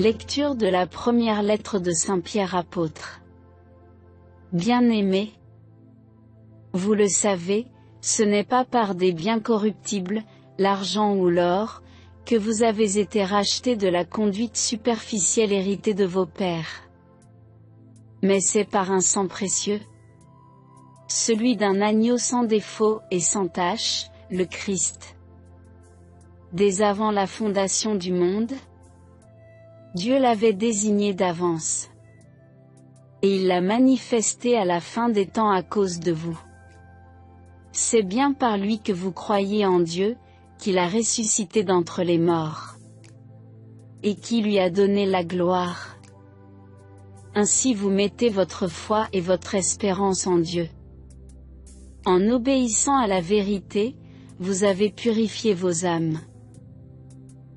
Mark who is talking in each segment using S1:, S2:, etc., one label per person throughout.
S1: Lecture de la première lettre de Saint Pierre apôtre. Bien-aimés, vous le savez, ce n'est pas par des biens corruptibles, l'argent ou l'or, que vous avez été rachetés de la conduite superficielle héritée de vos pères. Mais c'est par un sang précieux, celui d'un agneau sans défaut et sans tache, le Christ. Dès avant la fondation du monde, Dieu l'avait désigné d'avance. Et il l'a manifesté à la fin des temps à cause de vous. C'est bien par lui que vous croyez en Dieu, qu'il a ressuscité d'entre les morts. Et qui lui a donné la gloire. Ainsi vous mettez votre foi et votre espérance en Dieu. En obéissant à la vérité, vous avez purifié vos âmes.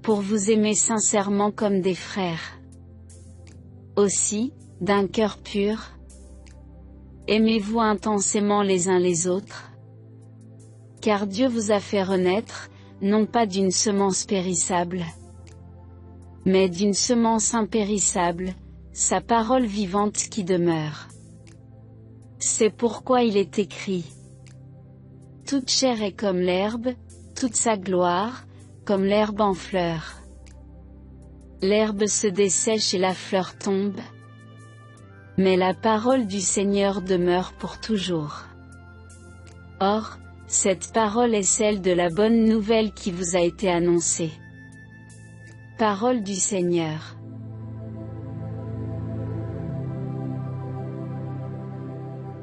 S1: Pour vous aimer sincèrement comme des frères. Aussi, d'un cœur pur, aimez-vous intensément les uns les autres. Car Dieu vous a fait renaître, non pas d'une semence périssable, mais d'une semence impérissable, sa parole vivante qui demeure. C'est pourquoi il est écrit: toute chair est comme l'herbe, toute sa gloire, comme l'herbe en fleur. L'herbe se dessèche et la fleur tombe. Mais la parole du Seigneur demeure pour toujours. Or, cette parole est celle de la bonne nouvelle qui vous a été annoncée. Parole du Seigneur.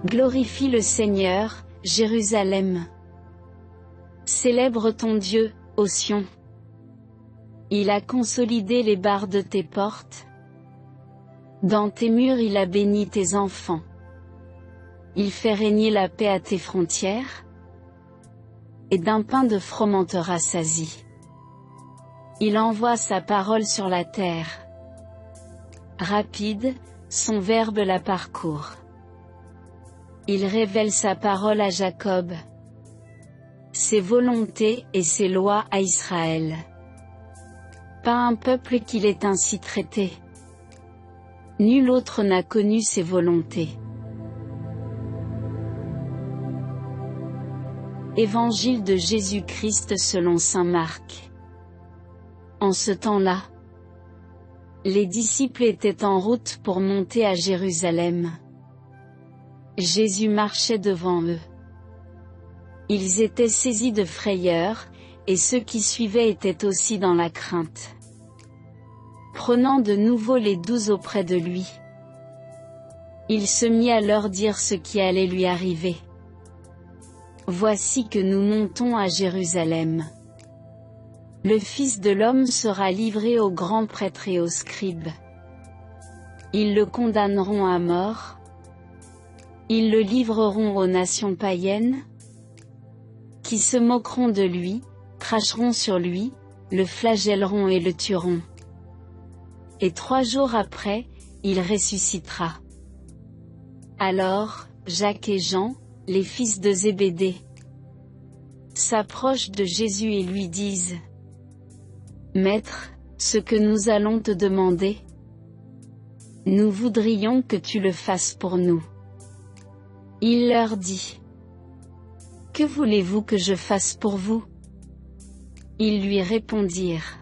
S1: Glorifie le Seigneur, Jérusalem. Célèbre ton Dieu, ô Sion. Il a consolidé les barres de tes portes. Dans tes murs il a béni tes enfants. Il fait régner la paix à tes frontières. Et d'un pain de froment te rassasie. Il envoie sa parole sur la terre. Rapide, son verbe la parcourt. Il révèle sa parole à Jacob. Ses volontés et ses lois à Israël. Pas un peuple qu'il ait ainsi traité. Nul autre n'a connu ses volontés. Évangile de Jésus-Christ selon saint Marc. En ce temps-là, les disciples étaient en route pour monter à Jérusalem. Jésus marchait devant eux. Ils étaient saisis de frayeur, et ceux qui suivaient étaient aussi dans la crainte. Prenant de nouveau les 12 auprès de lui, il se mit à leur dire ce qui allait lui arriver. Voici que nous montons à Jérusalem. Le Fils de l'homme sera livré aux grands prêtres et aux scribes. Ils le condamneront à mort. Ils le livreront aux nations païennes, qui se moqueront de lui, cracheront sur lui, le flagelleront et le tueront. Et 3 jours après, il ressuscitera. Alors, Jacques et Jean, les fils de Zébédée, s'approchent de Jésus et lui disent: Maître, ce que nous allons te demander, nous voudrions que tu le fasses pour nous. Il leur dit: Que voulez-vous que je fasse pour vous? Ils lui répondirent: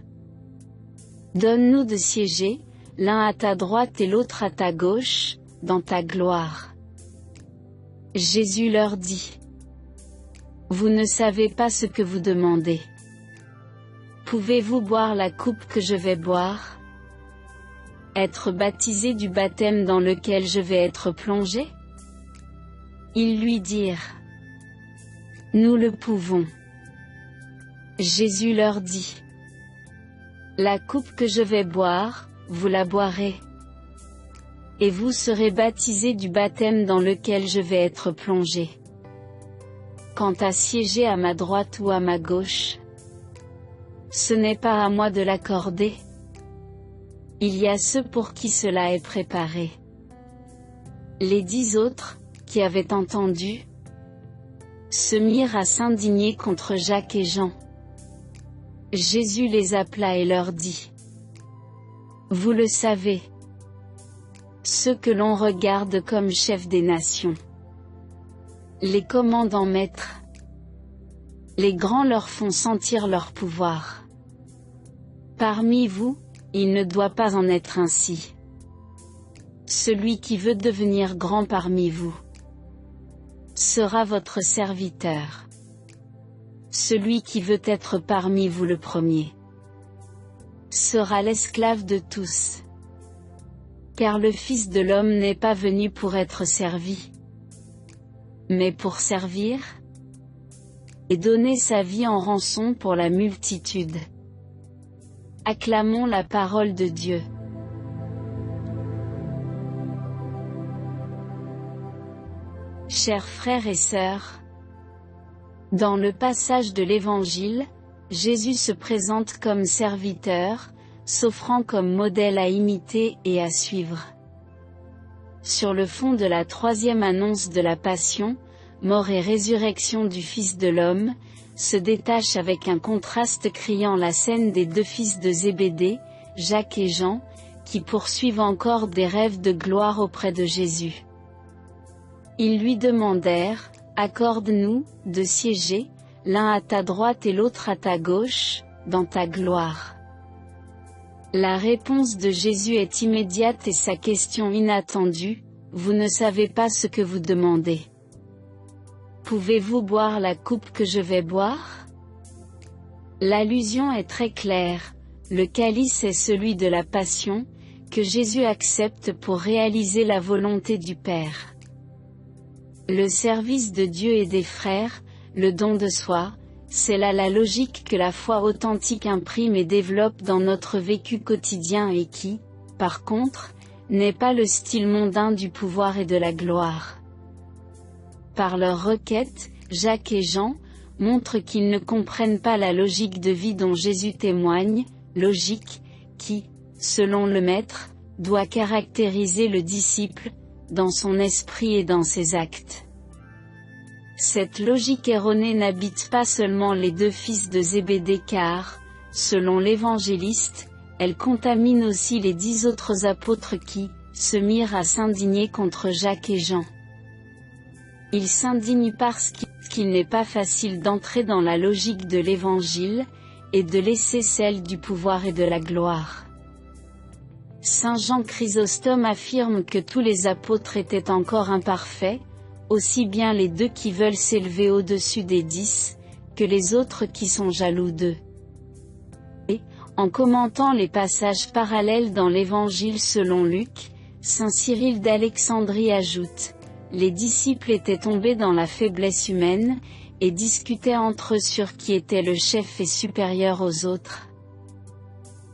S1: Donne-nous de siéger, l'un à ta droite et l'autre à ta gauche, dans ta gloire. Jésus leur dit: Vous ne savez pas ce que vous demandez. Pouvez-vous boire la coupe que je vais boire? Être baptisé du baptême dans lequel je vais être plongé? Ils lui dirent: Nous le pouvons. Jésus leur dit: La coupe que je vais boire, vous la boirez. Et vous serez baptisés du baptême dans lequel je vais être plongé. Quant à siéger à ma droite ou à ma gauche, ce n'est pas à moi de l'accorder. Il y a ceux pour qui cela est préparé. Les 10 autres, qui avaient entendu, se mirent à s'indigner contre Jacques et Jean. Jésus les appela et leur dit: Vous le savez. Ceux que l'on regarde comme chefs des nations. Les commandants maîtres. Les grands leur font sentir leur pouvoir. Parmi vous, il ne doit pas en être ainsi. Celui qui veut devenir grand parmi vous sera votre serviteur. Celui qui veut être parmi vous le premier sera l'esclave de tous. Car le Fils de l'homme n'est pas venu pour être servi, mais pour servir, et donner sa vie en rançon pour la multitude. Acclamons la parole de Dieu. Chers frères et sœurs, dans le passage de l'Évangile, Jésus se présente comme serviteur, s'offrant comme modèle à imiter et à suivre. Sur le fond de la troisième annonce de la passion, mort et résurrection du Fils de l'homme, se détache avec un contraste criant la scène des deux fils de Zébédée, Jacques et Jean, qui poursuivent encore des rêves de gloire auprès de Jésus. Ils lui demandèrent, « Accorde-nous, de siéger, l'un à ta droite et l'autre à ta gauche, dans ta gloire. » La réponse de Jésus est immédiate et sa question inattendue, « Vous ne savez pas ce que vous demandez. Pouvez-vous boire la coupe que je vais boire ?» L'allusion est très claire, le calice est celui de la passion, que Jésus accepte pour réaliser la volonté du Père. Le service de Dieu et des frères, le don de soi, c'est là la logique que la foi authentique imprime et développe dans notre vécu quotidien et qui, par contre, n'est pas le style mondain du pouvoir et de la gloire. Par leur requête, Jacques et Jean montrent qu'ils ne comprennent pas la logique de vie dont Jésus témoigne, logique, qui, selon le Maître, doit caractériser le disciple, dans son esprit et dans ses actes. Cette logique erronée n'habite pas seulement les deux fils de Zébédée car, selon l'évangéliste, elle contamine aussi les 10 autres apôtres qui se mirent à s'indigner contre Jacques et Jean. Ils s'indignent parce qu'il n'est pas facile d'entrer dans la logique de l'évangile, et de laisser celle du pouvoir et de la gloire. Saint Jean Chrysostome affirme que tous les apôtres étaient encore imparfaits, aussi bien les 2 qui veulent s'élever au-dessus des 10, que les autres qui sont jaloux d'eux. Et, en commentant les passages parallèles dans l'Évangile selon Luc, Saint Cyril d'Alexandrie ajoute, « Les disciples étaient tombés dans la faiblesse humaine, et discutaient entre eux sur qui était le chef et supérieur aux autres. »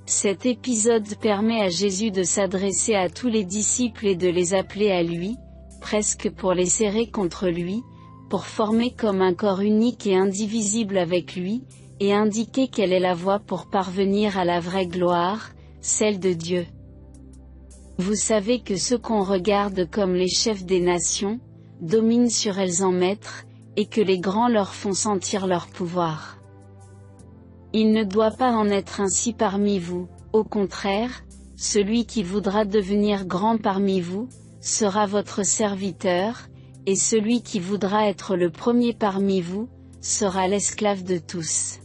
S1: Cet épisode permet à Jésus de s'adresser à tous les disciples et de les appeler à lui, presque pour les serrer contre lui, pour former comme un corps unique et indivisible avec lui, et indiquer quelle est la voie pour parvenir à la vraie gloire, celle de Dieu. Vous savez que ceux qu'on regarde comme les chefs des nations, dominent sur elles en maîtres, et que les grands leur font sentir leur pouvoir. Il ne doit pas en être ainsi parmi vous, au contraire, celui qui voudra devenir grand parmi vous, sera votre serviteur, et celui qui voudra être le premier parmi vous, sera l'esclave de tous.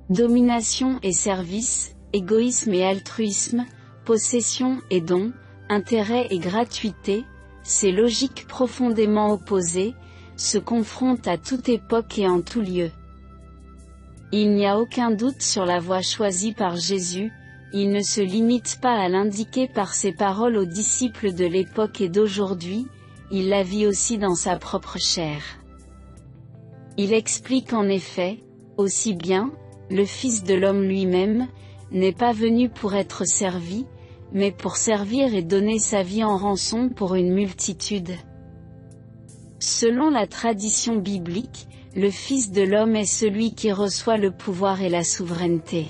S1: Domination et service, égoïsme et altruisme, possession et don, intérêt et gratuité, ces logiques profondément opposées, se confrontent à toute époque et en tout lieu. Il n'y a aucun doute sur la voie choisie par Jésus, il ne se limite pas à l'indiquer par ses paroles aux disciples de l'époque et d'aujourd'hui, il la vit aussi dans sa propre chair. Il explique en effet, aussi bien, le Fils de l'homme lui-même, n'est pas venu pour être servi, mais pour servir et donner sa vie en rançon pour une multitude. Selon la tradition biblique, le Fils de l'homme est celui qui reçoit le pouvoir et la souveraineté.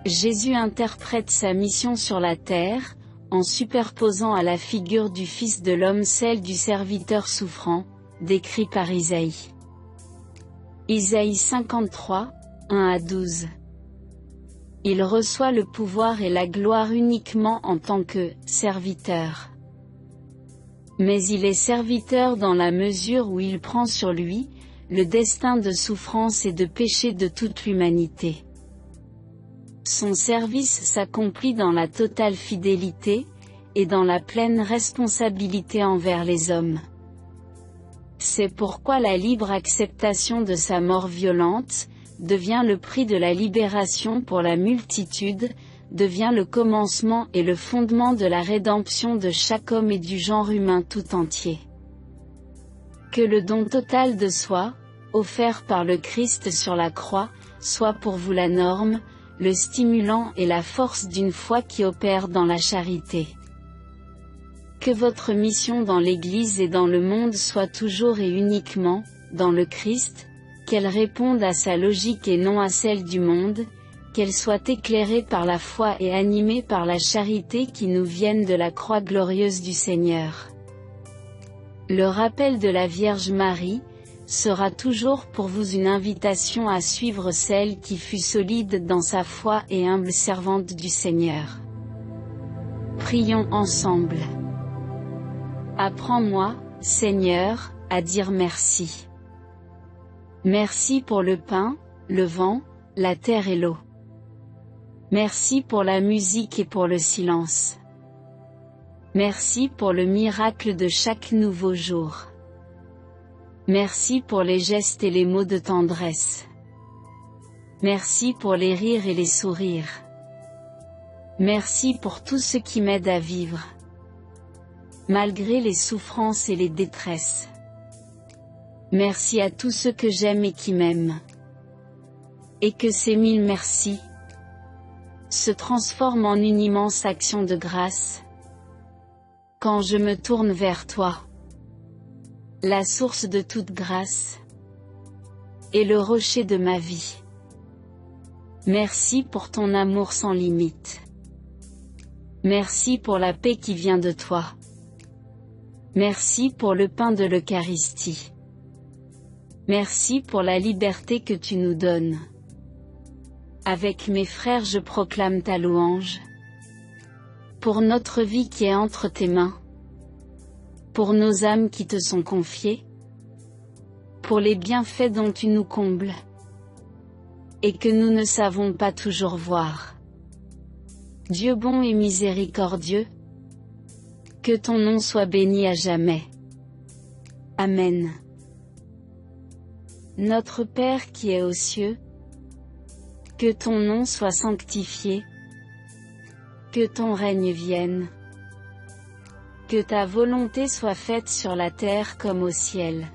S1: Jésus interprète sa mission sur la terre, en superposant à la figure du Fils de l'homme celle du serviteur souffrant, décrit par Isaïe. Isaïe 53, 1 à 12. Il reçoit le pouvoir et la gloire uniquement en tant que « serviteur ». Mais il est serviteur dans la mesure où il prend sur lui le destin de souffrance et de péché de toute l'humanité. Son service s'accomplit dans la totale fidélité, et dans la pleine responsabilité envers les hommes. C'est pourquoi la libre acceptation de sa mort violente, devient le prix de la libération pour la multitude, devient le commencement et le fondement de la rédemption de chaque homme et du genre humain tout entier. Que le don total de soi, offert par le Christ sur la croix, soit pour vous la norme, le stimulant et la force d'une foi qui opère dans la charité. Que votre mission dans l'Église et dans le monde soit toujours et uniquement, dans le Christ, qu'elle réponde à sa logique et non à celle du monde, qu'elle soit éclairée par la foi et animée par la charité qui nous viennent de la croix glorieuse du Seigneur. Le rappel de la Vierge Marie sera toujours pour vous une invitation à suivre celle qui fut solide dans sa foi et humble servante du Seigneur. Prions ensemble. Apprends-moi, Seigneur, à dire merci. Merci pour le pain, le vent, la terre et l'eau. Merci pour la musique et pour le silence. Merci pour le miracle de chaque nouveau jour. Merci pour les gestes et les mots de tendresse. Merci pour les rires et les sourires. Merci pour tout ce qui m'aide à vivre, malgré les souffrances et les détresses. Merci à tous ceux que j'aime et qui m'aiment. Et que ces 1000 merci se transforment en une immense action de grâce, quand je me tourne vers toi, la source de toute grâce, et le rocher de ma vie. Merci pour ton amour sans limite. Merci pour la paix qui vient de toi. Merci pour le pain de l'Eucharistie. Merci pour la liberté que tu nous donnes. Avec mes frères je proclame ta louange. Pour notre vie qui est entre tes mains. Pour nos âmes qui te sont confiées. Pour les bienfaits dont tu nous combles. Et que nous ne savons pas toujours voir. Dieu bon et miséricordieux, que ton nom soit béni à jamais. Amen. Notre Père qui es aux cieux, que ton nom soit sanctifié, que ton règne vienne, que ta volonté soit faite sur la terre comme au ciel.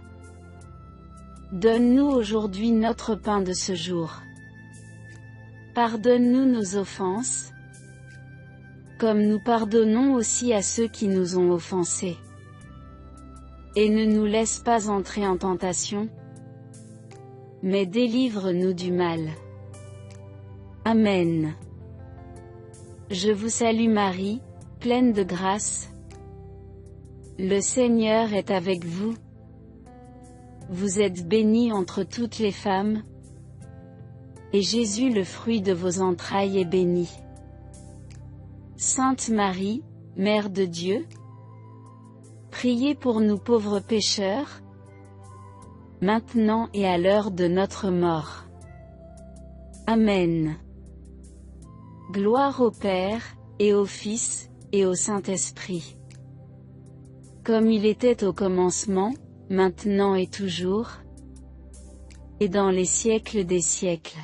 S1: Donne-nous aujourd'hui notre pain de ce jour. Pardonne-nous nos offenses, comme nous pardonnons aussi à ceux qui nous ont offensés. Et ne nous laisse pas entrer en tentation, mais délivre-nous du mal. Amen. Je vous salue Marie, pleine de grâce. Le Seigneur est avec vous. Vous êtes bénie entre toutes les femmes, et Jésus le fruit de vos entrailles est béni. Sainte Marie, Mère de Dieu, priez pour nous pauvres pécheurs, maintenant et à l'heure de notre mort. Amen. Gloire au Père, et au Fils, et au Saint-Esprit. Comme il était au commencement, maintenant et toujours, et dans les siècles des siècles.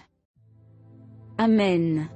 S1: Amen.